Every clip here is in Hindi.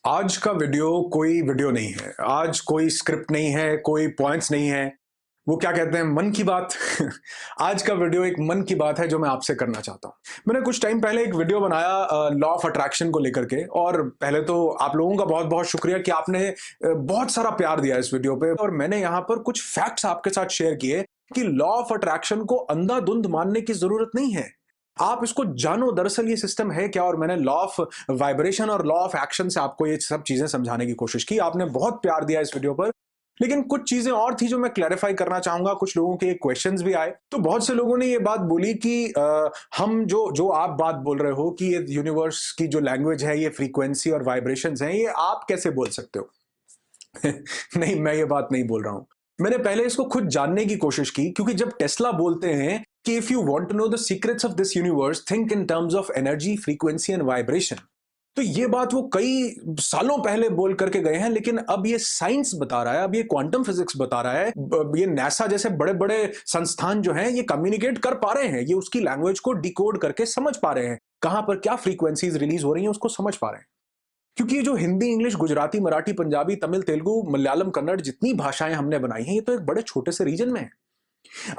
आज का वीडियो कोई वीडियो नहीं है। आज कोई स्क्रिप्ट नहीं है, कोई पॉइंट्स नहीं है। वो क्या कहते हैं, मन की बात। आज का वीडियो एक मन की बात है जो मैं आपसे करना चाहता हूं। मैंने कुछ टाइम पहले एक वीडियो बनाया लॉ ऑफ अट्रैक्शन को लेकर के, और पहले तो आप लोगों का बहुत बहुत शुक्रिया कि आपने बहुत सारा प्यार दिया इस वीडियो पे। और मैंने यहां पर कुछ फैक्ट्स आपके साथ शेयर किए कि लॉ ऑफ अट्रैक्शन को अंधाधुंध मानने की जरूरत नहीं है। आप इसको जानो, दरअसल ये सिस्टम है क्या। और मैंने लॉ ऑफ वाइब्रेशन और लॉ ऑफ एक्शन से आपको ये सब चीजें समझाने की कोशिश की। आपने बहुत प्यार दिया इस वीडियो पर, लेकिन कुछ चीजें और थी जो मैं क्लैरिफाई करना चाहूंगा। कुछ लोगों के क्वेश्चंस भी आए, तो बहुत से लोगों ने ये बात बोली कि हम जो जो आप बात बोल रहे हो कि ये यूनिवर्स की जो लैंग्वेज है, ये फ्रीक्वेंसी और वाइब्रेशंस हैं, ये आप कैसे बोल सकते हो। नहीं, मैं ये बात नहीं बोल रहा हूं। मैंने पहले इसको खुद जानने की कोशिश की, क्योंकि जब टेस्ला बोलते हैं कि if you want to know the secrets of this universe, think in terms of energy, frequency and vibration, तो ये बात वो कई सालों पहले बोल करके गए हैं। लेकिन अब ये साइंस बता रहा है, अब ये क्वांटम फिजिक्स बता रहा है, ये नासा जैसे बड़े बड़े संस्थान जो हैं, ये कम्युनिकेट कर पा रहे हैं, ये उसकी लैंग्वेज को डिकोड करके समझ पा रहे हैं, कहां पर क्या फ्रीक्वेंसीज रिलीज हो रही हैं उसको समझ पा रहे हैं। क्योंकि ये जो हिंदी, इंग्लिश, गुजराती, मराठी, पंजाबी, तमिल, तेलुगु, मलयालम, कन्नड़, जितनी भाषाएं हमने बनाई हैं, ये तो एक बड़े छोटे से रीजन में है।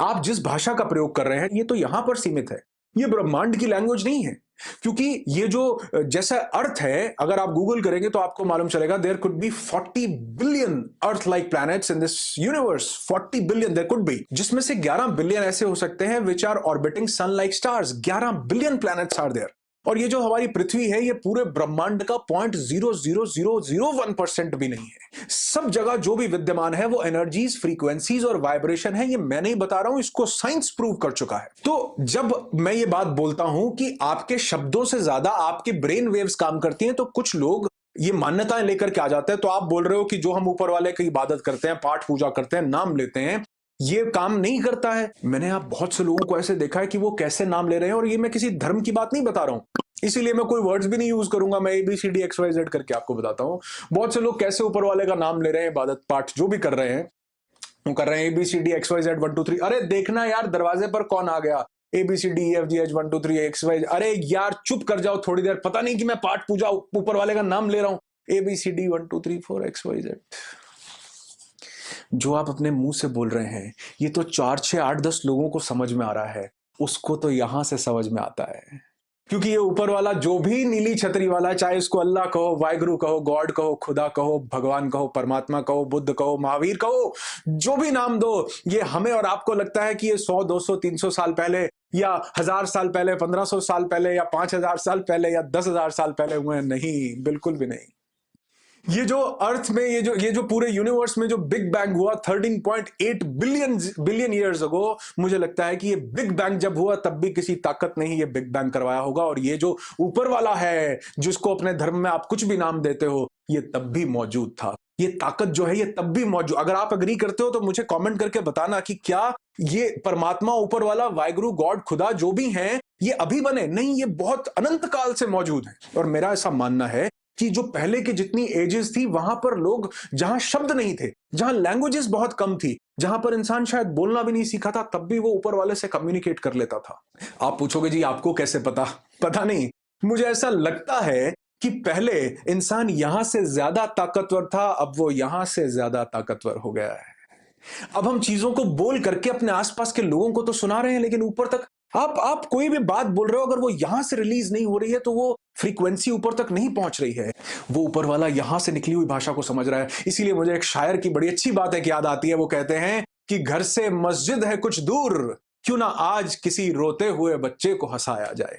आप जिस भाषा का प्रयोग कर रहे हैं, ये तो यहां पर सीमित है। ये ब्रह्मांड की लैंग्वेज नहीं है। क्योंकि ये जो जैसा अर्थ है, अगर आप गूगल करेंगे तो आपको मालूम चलेगा, there could be 40 billion earth like planets in this universe. 40 billion there could be, जिसमें से 11 बिलियन ऐसे हो सकते हैं which are orbiting sun like stars. 11 billion planets are there. और ये जो हमारी पृथ्वी है, ये पूरे ब्रह्मांड का 0.00001% भी नहीं है। सब जगह जो भी विद्यमान है वो एनर्जीज, फ्रीक्वेंसीज और वाइब्रेशन है। ये मैं नहीं बता रहा हूं, इसको साइंस प्रूव कर चुका है। तो जब मैं ये बात बोलता हूं कि आपके शब्दों से ज्यादा आपके ब्रेन वेव्स काम करती हैं, तो कुछ लोग ये मान्यताएं लेकर के आ जाते हैं। तो आप बोल रहे हो कि जो हम ऊपर वाले की इबादत करते हैं, पाठ पूजा करते हैं, नाम लेते हैं, ये काम नहीं करता है। मैंने आप बहुत से लोगों को ऐसे देखा है कि वो कैसे नाम ले रहे हैं। और ये मैं किसी धर्म की बात नहीं बता रहा हूं, इसीलिए मैं कोई वर्ड्स भी नहीं यूज करूंगा। मैं ABCD XYZ करके आपको बताता हूं। बहुत से लोग कैसे ऊपर वाले का नाम ले रहे हैं, इबादत पाठ जो भी कर रहे हैं, वो कर रहे हैं ABCD XYZ 1 2 3। अरे देखना यार, दरवाजे पर कौन आ गया, ABCDEFGH 1 2 3 XY। अरे यार चुप कर जाओ थोड़ी देर, पता नहीं कि मैं पाठ पूजा ऊपर वाले का नाम ले रहा हूं। ABCD 1 2 3 4 XYZ। जो आप अपने मुंह से बोल रहे हैं, ये तो 4 6 8 10 लोगों को समझ में आ रहा है। उसको तो यहां से समझ में आता है, क्योंकि ये ऊपर वाला जो भी नीली छतरी वाला है, चाहे इसको अल्लाह कहो, वाहिगुरु कहो, गॉड कहो, खुदा कहो, भगवान कहो, परमात्मा कहो, बुद्ध कहो, महावीर कहो, जो भी नाम दो, ये हमें और आपको लगता है कि ये 100 200 300 साल पहले, या 1000 साल पहले, 1500 साल पहले, या 5000 साल पहले, या 10,000 साल पहले हुए हैं। नहीं, बिल्कुल भी नहीं। ये जो अर्थ में, ये जो पूरे यूनिवर्स में जो बिग बैंग हुआ 13.8 बिलियन ईयर्स अगो, मुझे लगता है कि ये बिग बैंग जब हुआ तब भी किसी ताकत ने ही ये बिग बैंग करवाया होगा। और ये जो ऊपर वाला है, जिसको अपने धर्म में आप कुछ भी नाम देते हो, ये तब भी मौजूद था। ये ताकत जो है, ये तब भी मौजूद। अगर आप अग्री करते हो तो मुझे कमेंट करके बताना कि क्या ये परमात्मा, ऊपर वाला, वाहिगुरु, गॉड, खुदा जो भी हैं, ये अभी बने? नहीं, ये बहुत अनंत काल से मौजूद है। और मेरा ऐसा मानना है कि जो पहले की जितनी एजेस थी, वहां पर लोग, जहां शब्द नहीं थे, जहां लैंग्वेजेस बहुत कम थी, जहां पर इंसान शायद बोलना भी नहीं सीखा था, तब भी वो ऊपर वाले से कम्युनिकेट कर लेता था। आप पूछोगे जी आपको कैसे पता? पता नहीं, मुझे ऐसा लगता है कि पहले इंसान यहां से ज्यादा ताकतवर था, अब वो यहां से ज्यादा ताकतवर हो गया है। अब हम चीजों को बोल करके अपने आसपास के लोगों को तो सुना रहे हैं, लेकिन ऊपर तक आप कोई भी बात बोल रहे हो, अगर वो यहां से रिलीज नहीं हो रही है, तो वो फ्रीक्वेंसी ऊपर तक नहीं पहुंच रही है। वो ऊपर वाला यहां से निकली हुई भाषा को समझ रहा है। इसीलिए मुझे एक शायर की बड़ी अच्छी बात एक याद आती है। वो कहते हैं कि घर से मस्जिद है कुछ दूर, क्यों ना आज किसी रोते हुए बच्चे को हंसाया जाए।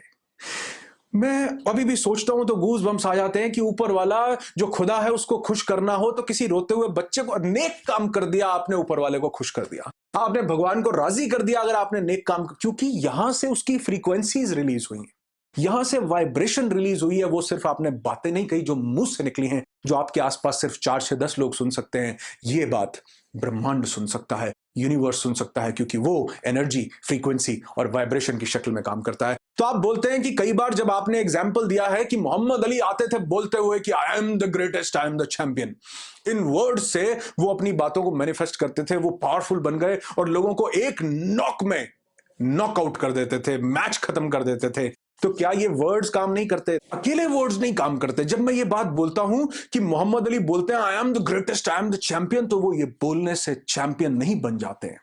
मैं अभी भी सोचता हूं तो गूज बम्स आ जाते हैं कि ऊपर वाला जो खुदा है, उसको खुश करना हो तो किसी रोते हुए बच्चे को, नेक काम कर दिया आपने, ऊपर वाले को खुश कर दिया, आपने भगवान को राजी कर दिया अगर आपने नेक काम, क्योंकि यहां से उसकी फ्रीक्वेंसीज रिलीज हुई हैं, यहां से वाइब्रेशन रिलीज हुई है। वो सिर्फ आपने बातें नहीं कही जो मुंह से निकली हैं, जो आपके आसपास सिर्फ 4 से 10 लोग सुन सकते हैं। ये बात ब्रह्मांड सुन सकता है, यूनिवर्स सुन सकता है, क्योंकि वो एनर्जी, फ्रीक्वेंसी और वाइब्रेशन की शक्ल में काम करता है। तो आप बोलते हैं कि कई बार जब आपने एग्जाम्पल दिया है कि मोहम्मद अली आते थे बोलते हुए कि I am the greatest, I am the champion, in word से वो अपनी बातों को मैनिफेस्ट करते थे, वो पावरफुल बन गए और लोगों को एक नॉक में नॉकआउट कर देते थे, मैच खत्म कर देते थे। तो क्या ये वर्ड्स काम नहीं करते? अकेले वर्ड्स नहीं काम करते। जब मैं ये बात बोलता हूं कि मोहम्मद अली बोलते हैं I am the greatest, I am the champion, तो वो ये बोलने से चैंपियन नहीं बन जाते हैं।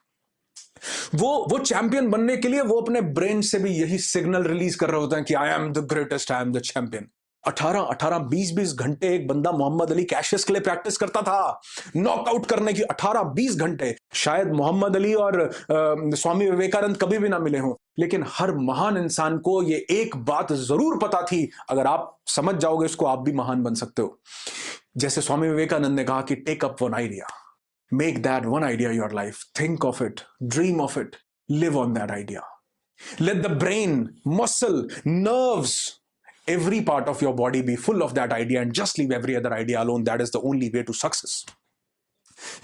वो चैंपियन बनने के लिए वो अपने ब्रेन से भी यही सिग्नल रिलीज कर रहे होते हैं कि I am the greatest, I am the champion. 18 20 घंटे एक बंदा मोहम्मद अली कैशियस के लिए प्रैक्टिस करता था नॉकआउट करने की। 18 20 घंटे। शायद मोहम्मद अली और स्वामी विवेकानंद कभी भी ना मिले हों, लेकिन हर महान इंसान को ये एक बात जरूर पता थी, अगर आप समझ जाओगे इसको आप भी महान बन सकते हो। जैसे स्वामी विवेकानंद ने कहा कि take up one idea, make that one idea your life, think of it, dream of it, live on that idea. Let the brain, muscle, nerves, every part of your body be full of that idea and just leave every other idea alone. That is the only way to success.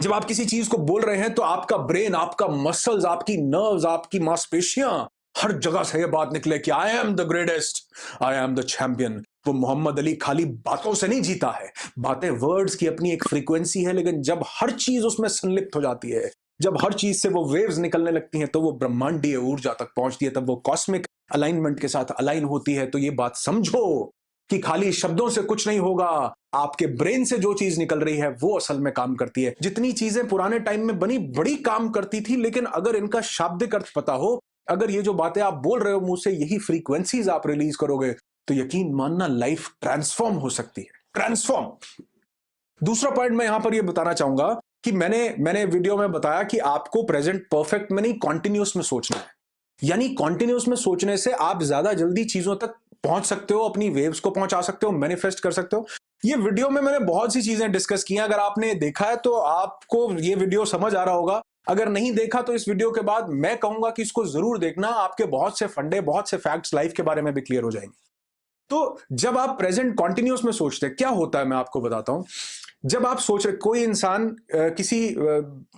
जब आप किसी चीज को बोल रहे हैं तो आपका ब्रेन, आपका मसल्स, आपकी नर्व्स, आपकी मांसपेशियां, हर जगह से ये बात निकले कि I am the greatest, I am the champion. वो मोहम्मद अली खाली बातों से नहीं जीता है, बातें वर्ड्स की अपनी एक फ्रीक्वेंसी है, लेकिन जब हर चीज उसमें संलिप्त हो जाती है, जब हर चीज से वो वेव्स निकलने लगती हैं, तो वो ब्रह्मांडीय ऊर्जा तक पहुंचती है, तब वो कॉस्मिक अलाइनमेंट के साथ अलाइन होती है। तो ये बात समझो कि खाली शब्दों से कुछ नहीं होगा, आपके ब्रेन से जो चीज निकल रही है वो असल में काम करती है। जितनी चीजें पुराने टाइम में बनी बड़ी काम करती थी, लेकिन अगर इनका शाब्दिक अर्थ पता हो, अगर ये जो बातें आप बोल रहे हो मुंह से यही फ्रीक्वेंसीज आप रिलीज करोगे, तो यकीन मानना लाइफ ट्रांसफॉर्म हो सकती है। ट्रांसफॉर्म। दूसरा पॉइंट मैं यहां पर ये बताना चाहूंगा कि मैंने वीडियो में बताया कि आपको प्रेजेंट परफेक्ट में नहीं, कॉन्टिन्यूस में सोचना है। यानी कॉन्टिन्यूस में सोचने से आप ज्यादा जल्दी चीजों तक पहुंच सकते हो, अपनी वेव्स को पहुंचा सकते हो, मैनिफेस्ट कर सकते हो। ये वीडियो में मैंने बहुत सी चीजें डिस्कस की हैं, अगर आपने देखा है तो आपको ये वीडियो समझ आ रहा होगा। अगर नहीं देखा तो इस वीडियो के बाद मैं कहूंगा कि इसको जरूर देखना, आपके बहुत से फंडे, बहुत से फैक्ट्स लाइफ के बारे में भी क्लियर हो जाएंगे। तो जब आप प्रेजेंट कॉन्टिन्यूस में सोचते हैं, क्या होता है मैं आपको बताता हूं। जब आप सोच रहे, कोई इंसान किसी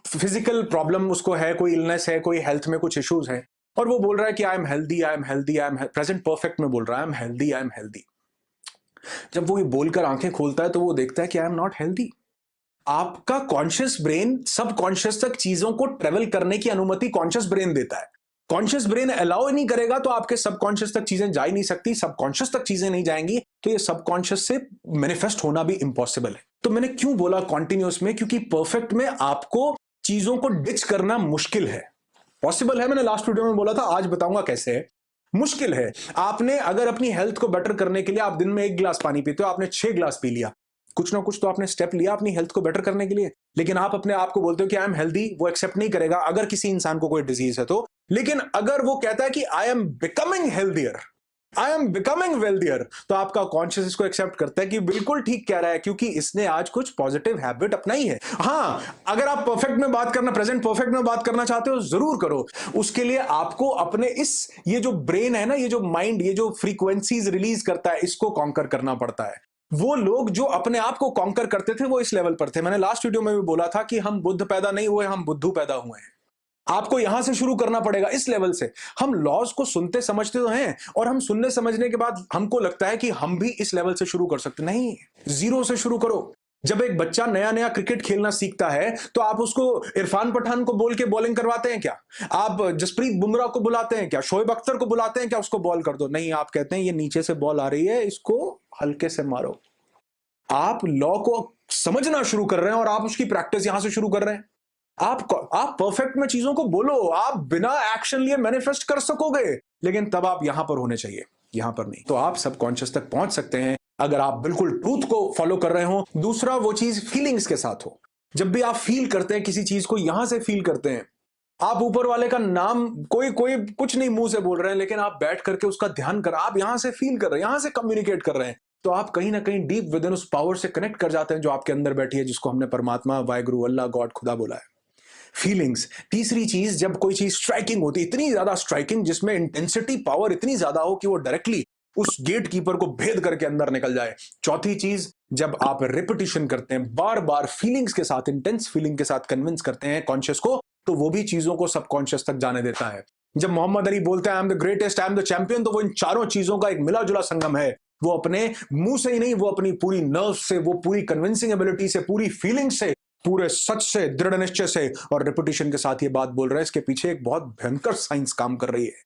फिजिकल प्रॉब्लम उसको है, कोई इलनेस है, कोई हेल्थ में कुछ इश्यूज है, और वो बोल रहा है कि I am healthy, I am healthy, I am present perfect में बोल रहा है I am healthy, I am healthy. जब वो ये बोलकर आंखें खोलता है तो वो देखता है कि आई एम नॉट हेल्दी। आपका कॉन्शियस ब्रेन सब कॉन्शियस तक चीजों को ट्रेवल करने की अनुमति कॉन्शियस ब्रेन देता है। कॉन्शियस ब्रेन अलाउ नहीं करेगा तो आपके सबकॉन्शियस तक चीजें जा ही नहीं सकती। सबकॉन्शियस तक चीजें नहीं जाएंगी तो ये सबकॉन्शियस से मैनिफेस्ट होना भी इंपॉसिबल है। तो मैंने क्यों बोला कॉन्टिन्यूस में, क्योंकि परफेक्ट में आपको चीजों को डिच करना मुश्किल है। पॉसिबल है, मैंने लास्ट वीडियो में बोला था, आज बताऊंगा कैसे है। मुश्किल है। आपने अगर अपनी हेल्थ को बेटर करने के लिए आप दिन में 1 गिलास पानी पीते हो, आपने 6 गिलास पी लिया, कुछ ना कुछ तो आपने स्टेप लिया अपनी हेल्थ को बेटर करने के लिए। लेकिन आप अपने आप को बोलते हो कि आई एम हेल्दी, वो एक्सेप्ट नहीं करेगा अगर किसी इंसान को कोई डिजीज है तो। लेकिन अगर वो कहता है कि I am becoming healthier, I am becoming wealthier, तो आपका कॉन्शियस इसको एक्सेप्ट करता है कि बिल्कुल ठीक कह रहा है, क्योंकि इसने आज कुछ पॉजिटिव हैबिट अपनाई है। हां, अगर आप परफेक्ट में बात करना, प्रेजेंट परफेक्ट में बात करना चाहते हो, जरूर करो। उसके लिए आपको अपने ये जो ब्रेन है ना, ये जो माइंड, ये जो फ्रीक्वेंसीज रिलीज करता है, इसको कॉन्कर करना पड़ता है। वो लोग जो अपने आप को कॉन्कर करते थे वो इस लेवल पर थे। मैंने लास्ट वीडियो में भी बोला था कि हम बुद्ध पैदा नहीं हुए, हम बुद्धू पैदा हुए हैं। आपको यहां से शुरू करना पड़ेगा, इस लेवल से। हम लॉज को सुनते समझते तो हैं, और हम सुनने समझने के बाद हमको लगता है कि हम भी इस लेवल से शुरू कर सकते। नहीं, जीरो से शुरू करो। जब एक बच्चा नया नया क्रिकेट खेलना सीखता है तो आप उसको इरफान पठान को बोल के बॉलिंग करवाते हैं क्या? आप जसप्रीत बुमराह को बुलाते हैं क्या? शोएब अख्तर को बुलाते हैं क्या उसको बॉल कर दो? नहीं, आप कहते हैं ये नीचे से बॉल आ रही है, इसको हल्के से मारो। आप लॉ को समझना शुरू कर रहे हैं और आप उसकी प्रैक्टिस यहां से शुरू कर रहे हैं। आप परफेक्ट में चीजों को बोलो, आप बिना एक्शन लिए मैनिफेस्ट कर सकोगे, लेकिन तब आप यहां पर होने चाहिए, यहां पर नहीं। तो आप सबकॉन्शियस तक पहुंच सकते हैं अगर आप बिल्कुल ट्रूथ को फॉलो कर रहे हो। दूसरा, वो चीज फीलिंग्स के साथ हो। जब भी आप फील करते हैं किसी चीज को, यहां से फील करते हैं, आप ऊपर वाले का नाम कोई कुछ नहीं मुंह से बोल रहे हैं, लेकिन आप बैठ करके उसका ध्यान कर, आप यहां से फील कर रहे हैं, यहां से कम्युनिकेट कर रहे हैं, तो आप कहीं ना कहीं डीप विद इन उस पावर से कनेक्ट कर जाते हैं जो आपके अंदर बैठी है, जिसको हमने परमात्मा, वाहिगुरु, अल्लाह, गॉड, खुदा बोला है। फीलिंग्स। तीसरी चीज, जब कोई चीज स्ट्राइकिंग होती है, इतनी ज्यादा स्ट्राइकिंग जिसमें इंटेंसिटी, पावर इतनी ज्यादा हो कि वो डायरेक्टली उस गेट कीपर को भेद करके अंदर निकल जाए। चौथी चीज, जब आप रिपीटिशन करते हैं, बार बार फीलिंग्स के साथ, इंटेंस फीलिंग के साथ कन्विंस करते हैं कॉन्शियस को, तो वो भी चीजों को सबकॉन्शियस तक जाने देता है। जब मोहम्मद अली बोलते हैं I am the greatest, I am the champion, तो वो इन चारों चीजों का एक मिला जुला संगम है। वो अपने मुंह से ही नहीं, वो अपनी पूरी नर्व से, वो पूरी कन्विंसिंग एबिलिटी से, पूरी फीलिंग से, पूरे सच से, दृढ़ निश्चय से और रिपीटिशन के साथ ये बात बोल रहे हैं। इसके पीछे एक बहुत भयंकर साइंस काम कर रही है।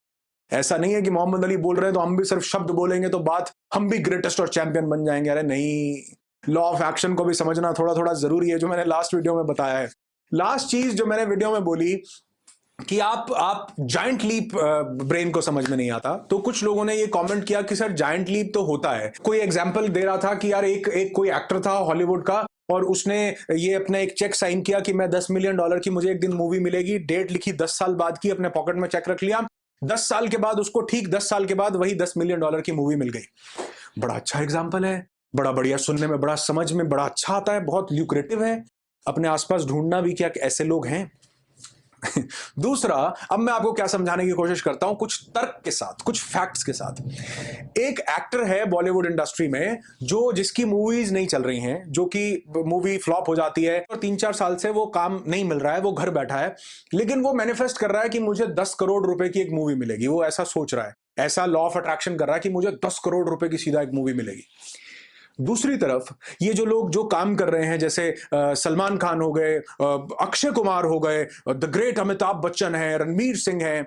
ऐसा नहीं है कि मोहम्मद अली बोल रहे हैं तो हम भी सिर्फ शब्द बोलेंगे तो बात हम भी ग्रेटेस्ट और चैंपियन बन जाएंगे। अरे नहीं, लॉ ऑफ एक्शन को भी समझना थोड़ा थोड़ा जरूरी है, जो मैंने लास्ट वीडियो में बताया है। लास्ट चीज जो मैंने वीडियो में बोली कि आप जायंट लीप ब्रेन को समझ में नहीं आता, तो कुछ लोगों ने ये कमेंट किया कि सर जायंट लीप तो होता है। कोई एग्जांपल दे रहा था कि यार एक कोई एक्टर था हॉलीवुड का और उसने ये अपना एक चेक साइन किया कि मैं $10 मिलियन की मुझे एक दिन मूवी मिलेगी, डेट लिखी 10 साल बाद की, अपने पॉकेट में चेक रख लिया। 10 साल के बाद उसको ठीक 10 साल के बाद वही $10 मिलियन की मूवी मिल गई। बड़ा अच्छा एग्जाम्पल है, बड़ा बढ़िया, सुनने में बड़ा, समझ में बड़ा अच्छा आता है, बहुत ल्यूक्रेटिव है। अपने आसपास ढूंढना भी क्या ऐसे लोग हैं। दूसरा, अब मैं आपको क्या समझाने की कोशिश करता हूं, कुछ तर्क के साथ, कुछ फैक्ट्स के साथ। एक एक्टर है बॉलीवुड इंडस्ट्री में जो जिसकी मूवीज नहीं चल रही हैं, जो कि मूवी फ्लॉप हो जाती है और 3-4 साल से वो काम नहीं मिल रहा है, वो घर बैठा है, लेकिन वो मैनिफेस्ट कर रहा है कि मुझे 10 करोड़ रुपए की एक मूवी मिलेगी। वो ऐसा सोच रहा है, ऐसा लॉ ऑफ अट्रैक्शन कर रहा है कि मुझे 10 करोड़ रुपए की सीधा एक मूवी मिलेगी। दूसरी तरफ ये जो लोग जो काम कर रहे हैं, जैसे सलमान खान हो गए, अक्षय कुमार हो गए, द ग्रेट अमिताभ बच्चन है, रणवीर सिंह है,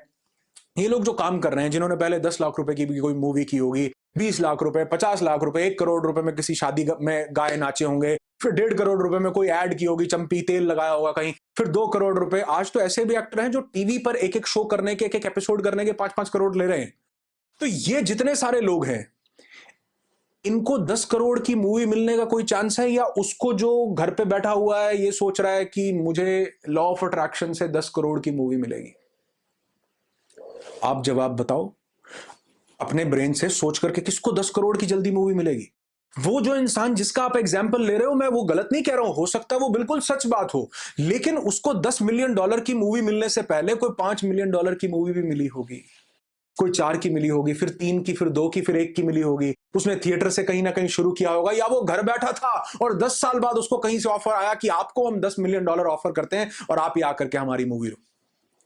ये लोग जो काम कर रहे हैं, जिन्होंने पहले 10 लाख रुपए की भी कोई मूवी की होगी, 20 लाख रुपए, 50 लाख रुपए, 1 करोड़ रुपए में किसी शादी में गाए नाचे होंगे, फिर 1.5 करोड़ रुपए में कोई ऐड की होगी, चंपी तेल लगाया होगा कहीं, फिर 2 करोड़ रुपए। आज तो ऐसे भी एक्टर हैं जो टीवी पर एक एक शो करने के, एक एक एपिसोड करने के 5-5 करोड़ ले रहे हैं। तो ये जितने सारे लोग हैं, इनको 10 करोड़ की मूवी मिलने का कोई चांस है, या उसको जो घर पे बैठा हुआ है ये सोच रहा है कि मुझे लॉ ऑफ अट्रैक्शन से 10 करोड़ की मूवी मिलेगी? आप जवाब बताओ अपने ब्रेन से सोच करके, किसको 10 करोड़ की जल्दी मूवी मिलेगी? वो जो इंसान जिसका आप एग्जाम्पल ले रहे हो, मैं वो गलत नहीं कह रहा हूं, हो सकता है वो बिल्कुल सच बात हो, लेकिन उसको $10 मिलियन की मूवी मिलने से पहले कोई $5 मिलियन की मूवी भी मिली होगी, कोई 4 की मिली होगी, फिर 3 की, फिर 2 की, फिर 1 की मिली होगी। उसने थिएटर से कहीं ना कहीं शुरू किया होगा, या वो घर बैठा था और 10 साल बाद उसको कहीं से ऑफर आया कि आपको हम $10 मिलियन ऑफर करते हैं और आप ये आकर के हमारी मूवी लो।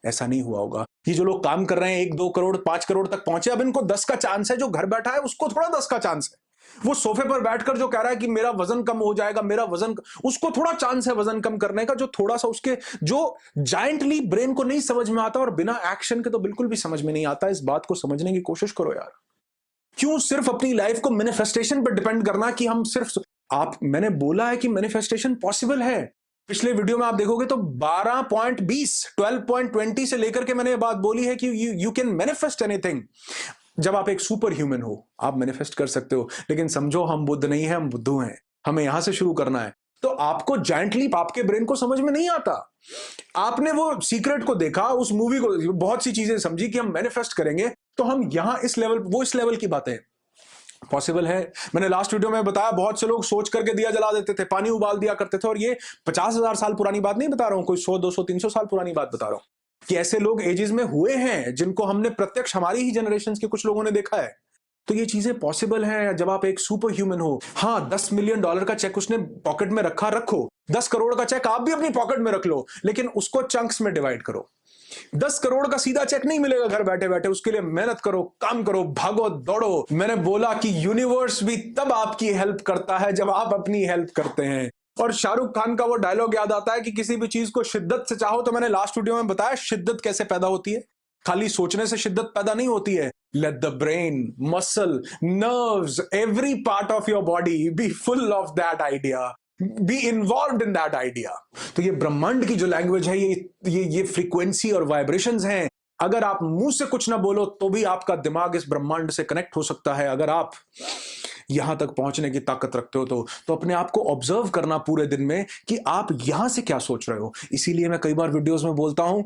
ऐसा नहीं हुआ होगा। ये जो लोग काम कर रहे हैं, 1, 2 करोड़, 5 करोड़ तक पहुंचे, अब इनको 10 का चांस है। जो घर बैठा है उसको थोड़ा 10 का चांस है। वो सोफे पर बैठकर जो कह रहा है कि मेरा वजन कम हो जाएगा, मेरा वजन, उसको थोड़ा चांस है वजन कम करने का, जो थोड़ा सा उसके, जो जायंटली ब्रेन को नहीं समझ में आता और बिना एक्शन के तो बिल्कुल भी समझ में नहीं आता। इस बात को समझने की कोशिश करो यार। क्यों सिर्फ अपनी लाइफ को मैनिफेस्टेशन पर डिपेंड करना कि हम सिर्फ, आप, मैंने बोला है कि मैनिफेस्टेशन पॉसिबल है। पिछले वीडियो में आप देखोगे तो 12.20 से लेकर के मैंने ये बात बोली है कि यू कैन मैनिफेस्ट एनीथिंग। जब आप एक सुपर ह्यूमन हो, आप मैनिफेस्ट कर सकते हो, लेकिन समझो हम बुद्ध नहीं है, हम बुद्धू हैं। हमें यहां से शुरू करना है। तो आपको जायंट लीप आपके ब्रेन को समझ में नहीं आता। आपने वो सीक्रेट को देखा, उस मूवी को, बहुत सी चीजें समझी कि हम मैनिफेस्ट करेंगे, तो हम यहां इस लेवल, वो इस लेवल की बातें पॉसिबल है। मैंने लास्ट वीडियो में बताया, बहुत से लोग सोच करके दिया जला देते थे, पानी उबाल दिया करते थे, और ये 50,000 साल पुरानी बात नहीं बता रहा हूं, कोई 100, 200, 300 साल पुरानी बात बता रहा हूं कि ऐसे लोग एजेस में हुए हैं जिनको हमने प्रत्यक्ष, हमारी ही जनरेशन के कुछ लोगों ने देखा है। तो ये चीजें पॉसिबल है जब आप एक सुपर ह्यूमन हो। हाँ, $10 मिलियन का चेक उसने पॉकेट में रखा, रखो। 10 करोड़ का चेक आप भी अपनी पॉकेट में रख लो, लेकिन उसको चंक्स में डिवाइड करो। 10 करोड़ का सीधा चेक नहीं मिलेगा घर बैठे बैठे, उसके लिए मेहनत करो, काम करो, भागो दौड़ो। मैंने बोला कि यूनिवर्स भी तब आपकी हेल्प करता है जब आप अपनी हेल्प करते हैं। और शाहरुख खान का वो डायलॉग याद आता है कि किसी भी चीज को शिद्दत से चाहो, तो मैंने लास्ट वीडियो में बताया शिद्दत कैसे पैदा होती है। खाली सोचने से शिद्दत पैदा नहीं होती है। Let the brain, muscle, nerves, every part of your body be full of that idea, be involve in that idea. तो ये ब्रह्मांड की जो लैंग्वेज है, ये फ्रीक्वेंसी और वाइब्रेशंस हैं। अगर आप मुंह से कुछ ना बोलो तो भी आपका दिमाग इस ब्रह्मांड से कनेक्ट हो सकता है। अगर आप यहां तक पहुंचने की ताकत रखते हो तो अपने आप को ऑब्जर्व करना पूरे दिन में कि आप यहां से क्या सोच रहे हो। इसीलिए मैं कई बार वीडियोस में बोलता हूं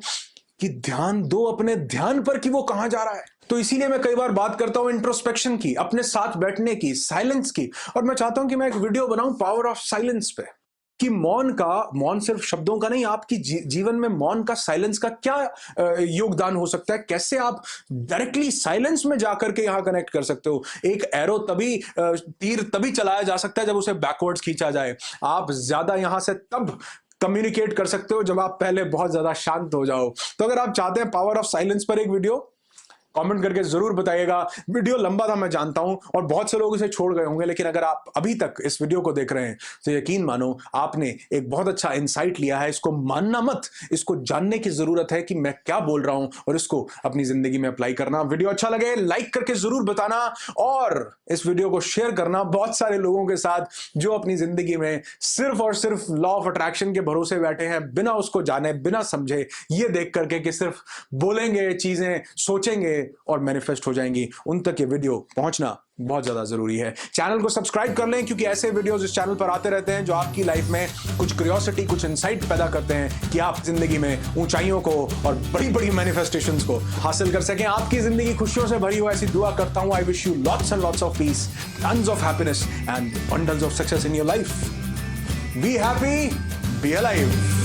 कि ध्यान दो अपने ध्यान पर कि वो कहां जा रहा है। तो इसीलिए मैं कई बार बात करता हूं इंट्रोस्पेक्शन की, अपने साथ बैठने की, साइलेंस की। और मैं चाहता हूं कि मैं एक वीडियो बनाऊं पावर ऑफ साइलेंस पे, कि मौन सिर्फ शब्दों का नहीं, आपकी जीवन में मौन का, साइलेंस का क्या योगदान हो सकता है, कैसे आप डायरेक्टली साइलेंस में जाकर के यहां कनेक्ट कर सकते हो। एक एरो तभी, तीर तभी चलाया जा सकता है जब उसे बैकवर्ड्स खींचा जाए। आप ज्यादा यहां से तब कम्युनिकेट कर सकते हो जब आप पहले बहुत ज्यादा शांत हो जाओ। तो अगर आप चाहते हैं पावर ऑफ साइलेंस पर एक वीडियो, कमेंट करके जरूर बताइएगा। वीडियो लंबा था मैं जानता हूं और बहुत से लोग इसे छोड़ गए होंगे, लेकिन अगर आप अभी तक इस वीडियो को देख रहे हैं तो यकीन मानो आपने एक बहुत अच्छा इंसाइट लिया है। इसको मानना मत, इसको जानने की जरूरत है कि मैं क्या बोल रहा हूं और इसको अपनी जिंदगी में अप्लाई करना। वीडियो अच्छा लगे लाइक करके जरूर बताना और इस वीडियो को शेयर करना बहुत सारे लोगों के साथ जो अपनी जिंदगी में सिर्फ और सिर्फ लॉ ऑफ अट्रैक्शन के भरोसे बैठे हैं, बिना उसको जाने बिना समझे, ये देख करके कि सिर्फ बोलेंगे चीजें, सोचेंगे और मैनिफेस्ट हो जाएंगी। उन तक ये वीडियो पहुंचना बहुत ज्यादा जरूरी है। चैनल को सब्सक्राइब कर लें क्योंकि ऐसे वीडियोस इस चैनल पर आते रहते हैं जो आपकी लाइफ में कुछ क्यूरियोसिटी, कुछ इंसाइट पैदा करते हैं कि आप जिंदगी में ऊंचाइयों को और बड़ी बड़ी मैनिफेस्टेशंस को हासिल कर सकें। आपकी जिंदगी खुशियों से भरी हो ऐसी दुआ करता हूं। I wish you lots and lots of peace, tons of happiness and bundles of success in your life. Be happy, be alive.